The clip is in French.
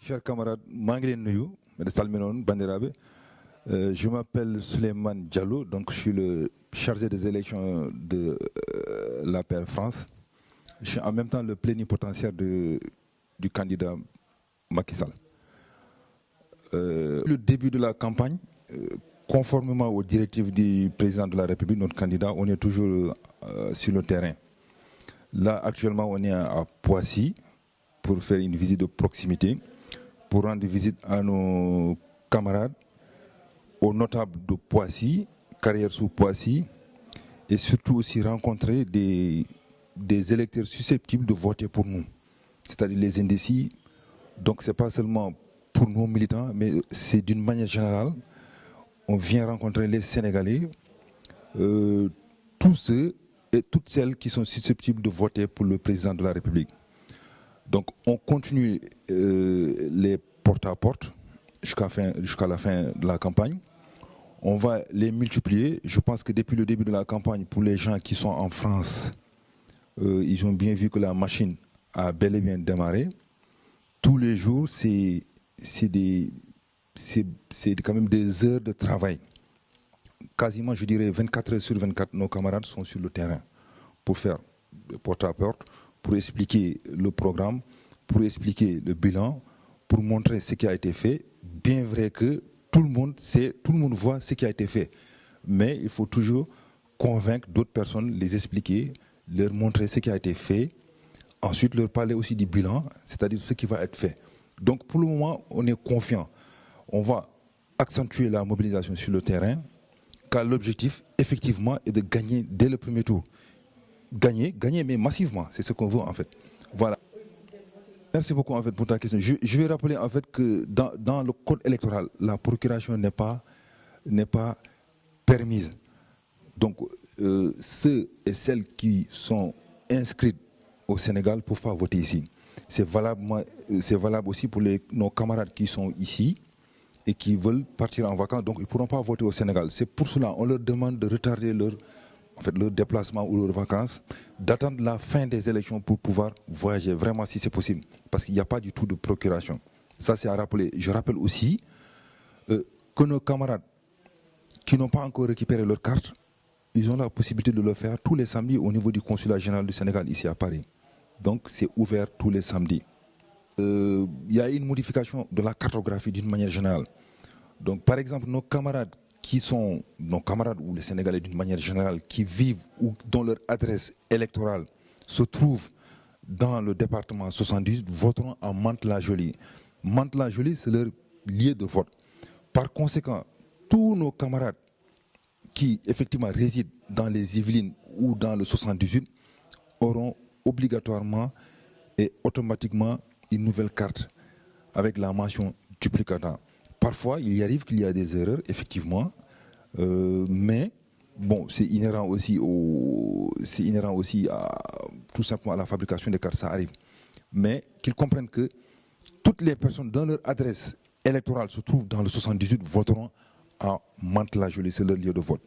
chers camarades, je m'appelle Souleymane Diallo, donc je suis le chargé des élections de la paire France. Je suis en même temps le plénipotentiaire du candidat Macky Sall. Le début de la campagne, conformément aux directives du président de la République, notre candidat, on est toujours sur le terrain. Là, actuellement, on est à Poissy pour faire une visite de proximité, pour rendre visite à nos camarades, aux notables de Poissy, carrière sous Poissy, et surtout aussi rencontrer des électeurs susceptibles de voter pour nous, c'est-à-dire les indécis. Donc ce n'est pas seulement pour nos militants, mais c'est d'une manière générale. On vient rencontrer les Sénégalais, tous ceux et toutes celles qui sont susceptibles de voter pour le président de la République. Donc on continue les porte-à-porte jusqu'à la fin de la campagne. On va les multiplier. Je pense que depuis le début de la campagne, pour les gens qui sont en France, ils ont bien vu que la machine a bel et bien démarré. Tous les jours, c'est quand même des heures de travail. Quasiment, je dirais, 24 heures sur 24, nos camarades sont sur le terrain pour faire porte-à-porte, pour expliquer le programme, pour expliquer le bilan, pour montrer ce qui a été fait. Bien vrai que tout le monde sait, tout le monde voit ce qui a été fait. Mais il faut toujours convaincre d'autres personnes, les expliquer, leur montrer ce qui a été fait. Ensuite, leur parler aussi du bilan, c'est-à-dire ce qui va être fait. Donc pour le moment, on est confiant. On va accentuer la mobilisation sur le terrain, car l'objectif, effectivement, est de gagner dès le premier tour. Gagner, mais massivement, c'est ce qu'on veut en fait. Voilà. Merci beaucoup en fait pour ta question. Je vais rappeler en fait que dans le code électoral, la procuration n'est pas permise. Donc ceux et celles qui sont inscrits au Sénégal ne peuvent pas voter ici. C'est valable aussi pour nos camarades qui sont ici et qui veulent partir en vacances, donc ils ne pourront pas voter au Sénégal. C'est pour cela qu'on leur demande de retarder leur déplacement ou leurs vacances, d'attendre la fin des élections pour pouvoir voyager, vraiment si c'est possible, parce qu'il n'y a pas du tout de procuration. Ça c'est à rappeler. Je rappelle aussi que nos camarades qui n'ont pas encore récupéré leur carte, ils ont la possibilité de le faire tous les samedis au niveau du consulat général du Sénégal ici à Paris. Donc c'est ouvert tous les samedis. Il y a une modification de la cartographie d'une manière générale. Donc par exemple, nos camarades ou les Sénégalais d'une manière générale qui vivent ou dont leur adresse électorale se trouve dans le département 78 voteront à Mantes-la-Jolie. Mantes-la-Jolie, c'est leur lieu de vote. Par conséquent, tous nos camarades qui effectivement résident dans les Yvelines ou dans le 78 auront obligatoirement et automatiquement une nouvelle carte avec la mention duplicata. Parfois, il y arrive qu'il y a des erreurs, effectivement, mais bon, c'est inhérent aussi tout simplement à la fabrication des cartes, ça arrive. Mais qu'ils comprennent que toutes les personnes dont leur adresse électorale se trouve dans le 78 voteront à Mantes-la-Jolie, c'est leur lieu de vote.